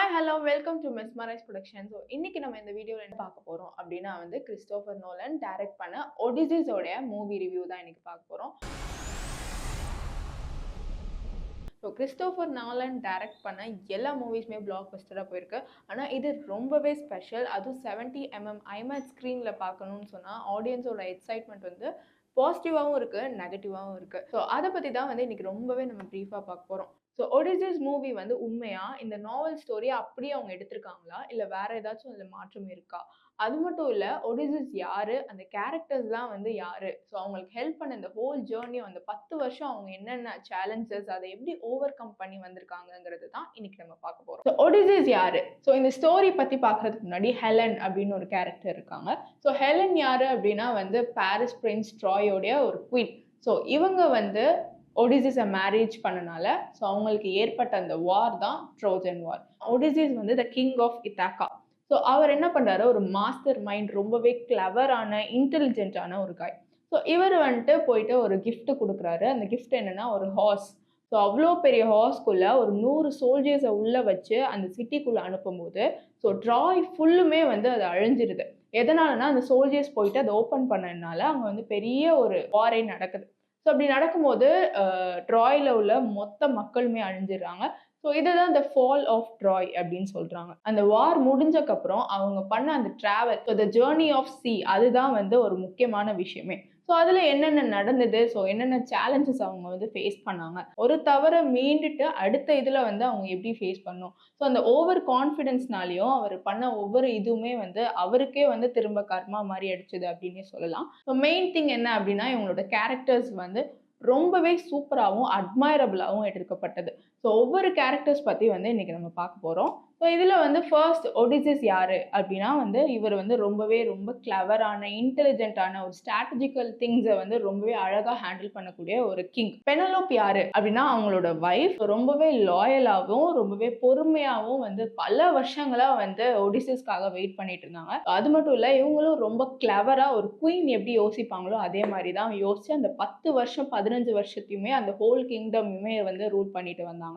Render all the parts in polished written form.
Hi hello welcome to mesmerise production. So இன்னைக்கு நம்ம இந்த வீடியோவில் என்ன பார்க்க போகிறோம் அப்படின்னா கிறிஸ்டோபர் நோலன் டைரக்ட் பண்ண ஒடிசிஸோடைய மூவி ரிவ்யூ தான் இன்னைக்கு பார்க்க போகிறோம். ஸோ கிறிஸ்டோபர் நோலன் டைரக்ட் பண்ண எல்லா மூவிஸுமே பிளாக் பஸ்டராக போயிருக்கு. ஆனால் இது ரொம்பவே ஸ்பெஷல். அதுவும் 70mm ஐமேக்ஸ் ஸ்க்ரீனில் பார்க்கணும்னு சொன்னால் ஆடியன்ஸோட எக்ஸைட்மெண்ட் பாசிட்டிவாகவும் இருக்குது, நெகட்டிவாகவும் இருக்குது. ஸோ அதை பற்றி தான் இன்னைக்கு ரொம்பவே நம்ம ப்ரீஃபாக பார்க்க போகிறோம். ஸோ ஒடிசிஸ் மூவி உண்மையா இந்த நாவல் ஸ்டோரியை அப்படியே அவங்க எடுத்திருக்காங்களா, இல்லை வேற ஏதாச்சும் அதில் மாற்றம் இருக்கா? அது மட்டும் இல்லை, ஒடிசிஸ் யாரு, அந்த கேரக்டர்ஸ்லாம் யாரு, ஸோ அவங்களுக்கு ஹெல்ப் பண்ண இந்த ஹோல் ஜேர்னி அந்த 10 வருஷம் அவங்க என்னென்ன சேலஞ்சஸ் அதை எப்படி ஓவர் கம் பண்ணி வந்திருக்காங்கிறது தான் இன்னைக்கு நம்ம பார்க்க போகிறோம். ஸோ ஒடிசிஸ் யாரு? ஸோ இந்த ஸ்டோரி பற்றி பார்க்கறதுக்கு முன்னாடி ஹெலன் அப்படின்னு ஒரு கேரக்டர் இருக்காங்க. ஸோ ஹெலன் யாரு அப்படின்னா பாரிஸ் பிரின்ஸ் ட்ராயோடைய ஒரு குயின். ஸோ இவங்க ஒடிசிஸை மேரேஜ் பண்ணனால ஸோ அவங்களுக்கு ஏற்பட்ட அந்த வார் தான் Trojan war. Odysseus the king of Ithaca. So அவர் என்ன பண்ணுறாரு, ஒரு மாஸ்டர் மைண்ட், ரொம்பவே கிளவரான இன்டெலிஜென்ட்டான ஒரு காய். ஸோ இவர் போயிட்டு ஒரு கிஃப்ட் கொடுக்குறாரு. அந்த கிஃப்ட் என்னன்னா ஒரு ஹார்ஸ். ஸோ அவ்வளோ பெரிய ஹார்ஸ்குள்ள ஒரு 100 சோல்ஜர்ஸை உள்ள வச்சு அந்த சிட்டிக்குள்ள அனுப்பும்போது ஸோ ட்ராய் ஃபுல்லுமே அது அழிஞ்சிருது. எதனாலனா அந்த சோல்ஜர்ஸ் போயிட்டு அதை ஓப்பன் பண்ணதுனால அங்கே பெரிய ஒரு வாரே நடக்குது. ஸோ அப்படி நடக்கும்போது ட்ராயில் உள்ள மொத்த மக்களுமே அழிஞ்சிடுறாங்க. ஸோ இதுதான் த ஃபால் ஆஃப் ட்ராய் அப்படின்னு சொல்றாங்க. அந்த வார் முடிஞ்சக்கப்புறம் அவங்க பண்ண அந்த travel, so the journey of C, அதுதான் ஒரு முக்கியமான விஷயமே. ஸோ அதில் என்னென்ன நடந்தது, ஸோ என்னென்ன சேலஞ்சஸ் அவங்க ஃபேஸ் பண்ணாங்க, ஒரு தவறை மீண்டுட்டு அடுத்த இதில் அவங்க எப்படி ஃபேஸ் பண்ணணும். ஸோ அந்த ஓவர் கான்ஃபிடென்ஸ்னாலையும் அவர் பண்ண ஒவ்வொரு இதுவுமே அவருக்கே திரும்ப கர்மா மாதிரி அடிச்சுது அப்படின்னே சொல்லலாம். ஸோ மெயின் திங் என்ன அப்படின்னா இவங்களோட கேரக்டர்ஸ் ரொம்பவே சூப்பராகவும் அட்மைரபிளாகவும் எடுக்கப்பட்டது. ஸோ ஒவ்வொரு கேரக்டர்ஸ் பற்றி இன்னைக்கு நம்ம பார்க்க போகிறோம். ஸோ இதில் ஃபர்ஸ்ட் ஒடிசிஸ் யாரு அப்படின்னா இவர் ரொம்பவே ரொம்ப கிளவரான இன்டெலிஜென்ட்டான ஒரு ஸ்ட்ராட்டஜிக்கல் திங்ஸை ரொம்பவே அழகாக ஹேண்டில் பண்ணக்கூடிய ஒரு கிங். பெனலோப் யாரு அப்படின்னா அவங்களோட வைஃப். ரொம்பவே லாயலாகவும் ரொம்பவே பொறுமையாகவும் பல வருஷங்களாக ஒடிசிஸ்க்காக வெயிட் பண்ணிட்டு இருந்தாங்க. அது மட்டும் இல்லை, இவங்களும் ரொம்ப கிளவராக ஒரு குயின் எப்படி யோசிப்பாங்களோ அதே மாதிரி தான் யோசிச்சு அந்த 10 வருஷம் 15 வருஷத்தையுமே அந்த ஹோல் கிங்டமுமே ரூல் பண்ணிட்டு வந்தாங்க.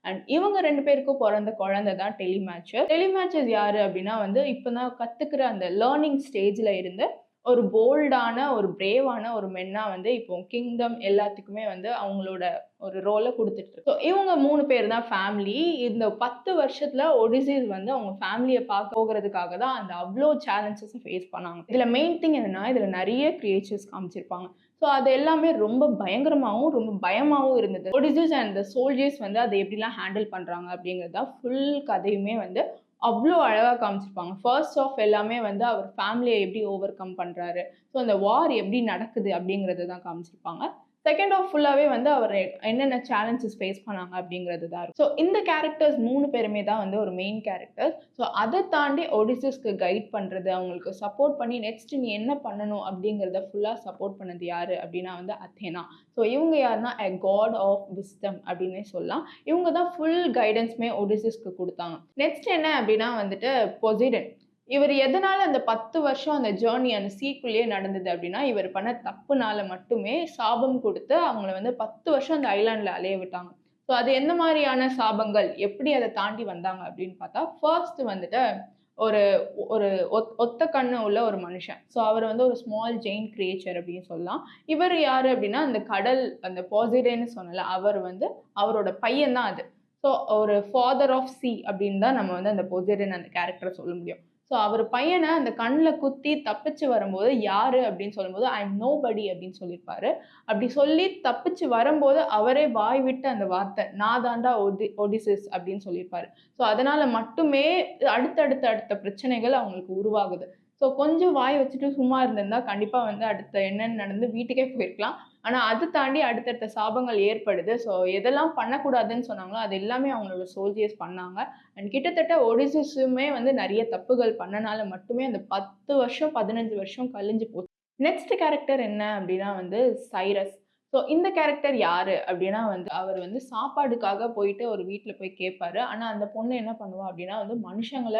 அண்ட் இவங்க 2 பேருக்கும் பிறந்த குழந்தை தான் டெலிமேச்சர். டெலிமேச்சர்ஸ் யாரு அப்படின்னா இப்போதான் கத்துக்கிற அந்த லேர்னிங் ஸ்டேஜ்ல இருந்து ஒரு போல்டான ஒரு பிரேவான ஒரு மென்னா இப்போ கிங்டம் எல்லாத்துக்குமே அவங்களோட ஒரு ரோலை கொடுத்துட்டு இருக்கு. ஸோ இவங்க 3 பேர் தான் ஃபேமிலி. இந்த 10 வருஷத்துல ஒடிசிஸ் அவங்க ஃபேமிலியை பார்க்க போகிறதுக்காக தான் அந்த அவ்வளோ சேலஞ்சஸை ஃபேஸ் பண்ணாங்க. இதுல மெயின் திங் என்னன்னா இதுல நிறைய கிரியேச்சர்ஸ் காமிச்சிருப்பாங்க. ஸோ அது எல்லாமே ரொம்ப பயங்கரமாகவும் ரொம்ப பயமாகவும் இருந்தது. ஒடிசிஸ் அண்ட் சோல்ஜர்ஸ் அதை எப்படிலாம் ஹேண்டில் பண்றாங்க அப்படிங்கிறது தான் ஃபுல் கதையுமே அவ்வளோ அழகாக காமிச்சிருப்பாங்க. ஃபர்ஸ்ட் ஆஃப் எல்லாமே அவர் ஃபேமிலியை எப்படி ஓவர் கம் பண்ணுறாரு, ஸோ அந்த வார் எப்படி நடக்குது அப்படிங்கிறது தான் காமிச்சிருப்பாங்க. செகண்ட் ஆஃப் ஃபுல்லாகவே அவர் என்னென்ன சேலஞ்சஸ் ஃபேஸ் பண்ணாங்க அப்படிங்கிறது தான் இருக்கும். ஸோ இந்த கேரக்டர்ஸ் 3 பேருமே தான் ஒரு மெயின் கேரக்டர். ஸோ அதை தாண்டி ஒடிசிஸ்க்கு கைட் பண்ணுறது, அவங்களுக்கு சப்போர்ட் பண்ணி நெக்ஸ்ட் நீ என்ன பண்ணணும் அப்படிங்கிறத ஃபுல்லாக சப்போர்ட் பண்ணது யாரு அப்படின்னா அத்தேனா. ஸோ இவங்க யாருன்னா எ காட் ஆஃப் விஸ்டம் அப்படின்னே சொல்லலாம். இவங்க தான் ஃபுல் கைடன்ஸுமே ஒடிசிஸ்க்கு கொடுத்தாங்க. நெக்ஸ்ட் என்ன அப்படின்னா பொசைடன். இவர் எதனால அந்த 10 வருஷம் அந்த ஜேர்னி அந்த சீக்குள்ளேயே நடந்தது அப்படின்னா இவர் பண்ண தப்புனால மட்டுமே சாபம் கொடுத்து அவங்கள 10 வருஷம் அந்த ஐலாண்டில் அலைய விட்டாங்க. ஸோ அது எந்த மாதிரியான சாபங்கள், எப்படி அதை தாண்டி வந்தாங்க அப்படின்னு பார்த்தா ஃபர்ஸ்ட் ஒரு ஒரு ஒத்த கண்ணு உள்ள ஒரு மனுஷன். ஸோ அவர் ஒரு ஸ்மால் ஜெயின் கிரியேச்சர் அப்படின்னு சொல்லலாம். இவர் யாரு அப்படின்னா அந்த கடல் அந்த பாசிடேன்னு சொன்னல, அவர் அவரோட பையன் தான் அது. ஸோ ஒரு ஃபாதர் ஆஃப் சி அப்படின்னு தான் நம்ம அந்த பொசைடன் அந்த கேரக்டரை சொல்ல முடியும். ஸோ அவர் பையனை அந்த கண்ணில் குத்தி தப்பிச்சு வரும்போது யாரு அப்படின்னு சொல்லும்போது ஐ எம் நோபடி அப்படின்னு சொல்லியிருப்பாரு. அப்படி சொல்லி தப்பிச்சு வரும்போது அவரே வாய் விட்டு அந்த வார்த்தை நான் தாண்டா ஒடிசிஸ் அப்படின்னு சொல்லியிருப்பாரு. ஸோ அதனால மட்டுமே அடுத்த பிரச்சனைகள் அவங்களுக்கு உருவாகுது. ஸோ கொஞ்சம் வாய் வச்சுட்டு சும்மா இருந்திருந்தா கண்டிப்பாக அடுத்த என்னென்னு நடந்து வீட்டுக்கே போயிருக்கலாம். ஆனால் அது தாண்டி அடுத்தடுத்த சாபங்கள் ஏற்படுது. ஸோ எதெல்லாம் பண்ணக்கூடாதுன்னு சொன்னாங்களோ அது எல்லாமே அவங்களோட சோல்ஜர்ஸ் பண்ணாங்க. அண்ட் கிட்டத்தட்ட ஒடிசிஸுமே நிறைய தப்புகள் பண்ணனால மட்டுமே அந்த 10 வருஷம் 15 வருஷம் கழிஞ்சு போச்சு. நெக்ஸ்ட் கேரக்டர் என்ன அப்படின்னா சைரஸ். ஸோ ஸோ இந்த கேரக்டர் யாரு அப்படின்னா வந்து அவர் வந்து சாப்பாடுக்காக போயிட்டு ஒரு வீட்ல போய் கேட்பாரு. ஆனா அந்த பொண்ணு என்ன பண்ணுவா அப்படின்னா வந்து மனுஷங்கள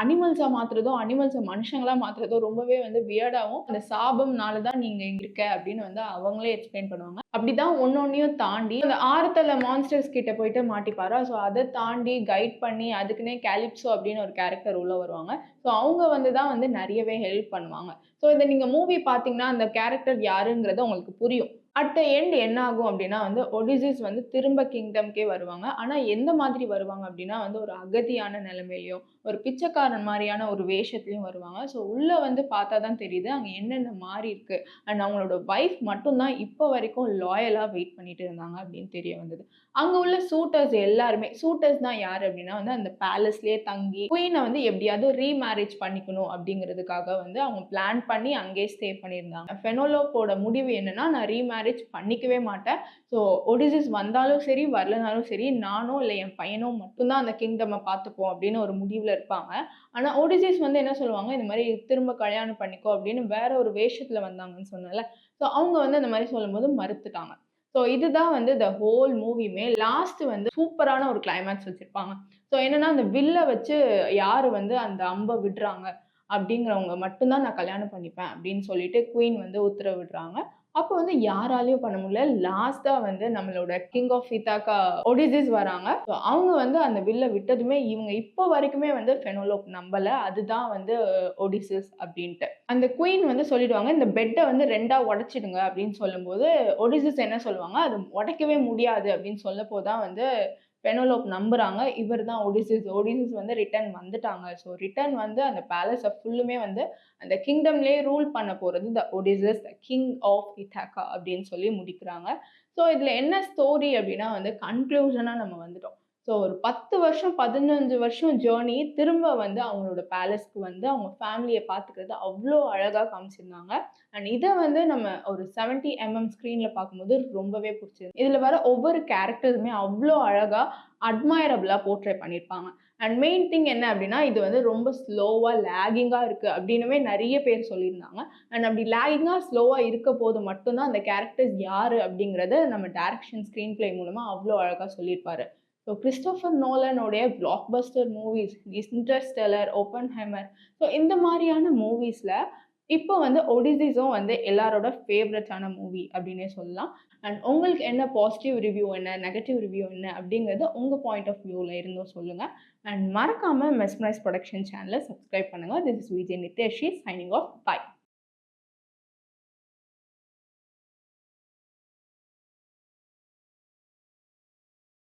அனிமல்ஸா மாத்துறதும், அனிமல்ஸ மனுஷங்களா மாத்துறதும் ரொம்பவே வந்து வியர்டாவும், அந்த சாபம்னால தான் நீங்க இங்க இருக்க அப்படின்னு வந்து அவங்களே எக்ஸ்பிளைன் பண்ணுவாங்க. அப்படிதான் ஒண்ணொண்ணையும் தாண்டி அந்த ஆறுதல மான்ஸ்டர்ஸ் கிட்ட போயிட்டு மாட்டிப்பாரா, ஸோ அத தாண்டி கைட் பண்ணி அதுக்குன்னே கேலிப்சோ அப்படின்னு ஒரு கேரக்டர் உள்ள வருவாங்க. ஸோ அவங்க வந்து தான் வந்து நெறையவே ஹெல்ப் பண்ணுவாங்க. ஸோ இத நீங்க மூவி பார்த்தீங்கன்னா, அந்த கேரக்டர் யாருங்கிறது உங்களுக்கு புரியும். அட் த எண்ட் என்ன ஆகும் அப்டின்னா வந்து, ஒடிசிஸ் வந்து திரும்ப கிங்டம்க்கே வருவாங்க. ஆனா எந்த மாதிரி வருவாங்க அப்டின்னா வந்து, ஒரு அகதியான நிலைமையிலயும், ஒரு பிச்சைக்காரன் மாரியான ஒரு வேஷத்திலயும் வருவாங்க. ஸோ உள்ள வந்து பார்த்தா தான் தெரியுது, அங்க என்னென்ன மாறியிருக்கு. அண்ட் அவங்களோட வைஃப் மட்டும் தான் இப்ப வரைக்கும் லாயலா வெயிட் பண்ணிட்டு இருந்தாங்க அப்டின்னு தெரிய வந்தது. அங்க உள்ள சூட்டர்ஸ் எல்லாருமே சூட்டர்ஸ்னா யாரு அப்டின்னா வந்து, அந்த பேலஸ்லயே தங்கி குயின வந்து எப்டியாவது ரீமேரேஜ் பண்ணிக்கணும் அப்டிங்கிறதுக்காக வந்து அவங்க பிளான் பண்ணி அங்கேயே ஸ்டே பண்ணியிருந்தாங்க. ஃபெனோலோப்போட முடிவு என்னன்னா, நான் ரீமேரேஜ் பண்ணிக்கவே மாட்டேன். ஸோ ஒடிசிஸ் வந்தாலும் சரி, வரலனாலும் சரி, நானோ இல்ல என் பையனோ மட்டும் தான் அந்த கிங்டம்ம பார்த்துப்போம் அப்டின்னு ஒரு முடிவுல இருப்பாங்க. ஆனா ஒடிசிஸ் வந்து என்ன சொல்லுவாங்க, இந்த மாரி திரும்ப கல்யாணம் பண்ணிக்கோ அப்டின்னு வேற ஒரு வேஷத்துல வந்தாங்கன்னு சொன்னேன்ல. ஸோ அவங்க வந்து அந்த மாரி சொல்லும்போது மறுத்துட்டாங்க. ஸோ இதுதான் வந்து த ஹோல் மூவியுமே. லாஸ்ட் வந்து சூப்பரான ஒரு கிளைமாக்ஸ் வச்சிருப்பாங்க. ஸோ என்னன்னா, அந்த வில்ல வச்சு யாரு வந்து அந்த அம்ப விடுறாங்க அப்படிங்கிறவங்க மட்டும் தான் நான் கல்யாணம் பண்ணிப்பேன் அப்படின்னு சொல்லிட்டு குயின் வந்து உத்தரவிடுறாங்க. அப்போ வந்து யாராலயும் பண்ண முடியல. லாஸ்ட்டா வந்து நம்மளோட கிங் ஆஃப் இத்தாக்கா ஒடிசிஸ் வராங்க. ஸோ அவங்க வந்து அந்த வில்ல விட்டதுமே இவங்க இப்போ வரைக்குமே வந்து ஃபெனோலோப் நம்பல. அதுதான் வந்து ஒடிசிஸ் அப்படின்ட்டு. அந்த குயின் வந்து சொல்லிடுவாங்க, "இந்த பெட்ட வந்து 2ஆ உடைச்சிடுங்க" அப்படின்னு சொல்லும்போது, ஒடிசிஸ் என்ன சொல்லுவாங்க, "அது உடைக்கவே முடியாது" அப்படின்னு சொல்லப்போ தான் வந்து பெனோலோப் நம்புறாங்க. இவர் தான் ஒடிசிஸ். ஒடிசிஸ் வந்து ரிட்டர்ன் வந்துட்டாங்க. ஸோ ரிட்டர்ன் வந்து அந்த பேலஸ ஃபுல்லுமே வந்து அந்த கிங்டம்லயே ரூல் பண்ண போறது த ஒடிசிஸ், த கிங் ஆஃப் இத்தாக்கா அப்படின்னு சொல்லி முடிக்கிறாங்க. ஸோ இதுல என்ன ஸ்டோரி அப்படின்னா வந்து கன்க்ளூஷனா நம்ம வந்துட்டோம். ஸோ ஒரு 10 வருஷம், 15 வருஷம் ஜர்னி திரும்ப வந்து அவங்களோட பேலஸ்க்கு வந்து அவங்க ஃபேமிலிய பார்த்துக்கிறது அவ்ளோ அழகா காமிச்சிருந்தாங்க. அண்ட் இத வந்து நம்ம ஒரு 70 ஸ்க்ரீன்ல பார்க்கும்போது ரொம்பவே புடிச்சது. இதுல வர ஒவ்வொரு கேரக்டருமே அவ்ளோ அழகா அட்மைரபிளா போர்ட்ரே பண்ணியிருப்பாங்க. அண்ட் மெயின் திங் என்ன அப்டின்னா, இது வந்து ரொம்ப ஸ்லோவா, லேகிங்கா இருக்கு அப்டின்னுமே நெறைய பேர் சொல்லியிருந்தாங்க. அண்ட் அப்டி லேகிங்கா, ஸ்லோவா இருக்கப்போது மட்டும் தான் அந்த கேரக்டர்ஸ் யாரு அப்டிங்கிறத நம்ம டைரக்ஷன், ஸ்க்ரீன் பிளே மூலமா அவ்ளோ அழகா சொல்லியிருப்பாரு. ஸோ கிறிஸ்டோபர் நோலனுடைய blockbuster movies, Interstellar, Oppenheimer so இந்த மாரியான மூவிஸ்ல இப்போ வந்து ஒடிசிஸும் வந்து எல்லாரோட ஃபேவரட்டான மூவி அப்டின்னே சொல்லலாம். அண்ட் உங்களுக்கு என்ன பாசிட்டிவ் ரிவ்யூ என்ன, நெகட்டிவ் ரிவ்யூ என்ன அப்படிங்கிறது உங்க பாயிண்ட் ஆஃப் வியூல இருந்தும் சொல்லுங்க. அண்ட் மறக்காம மெஸ்மரைஸ் புரொடக்ஷன் சேனல சப்ஸ்கிரைப் பண்ணுங்க. This is VJ Nithyashree signing off. By.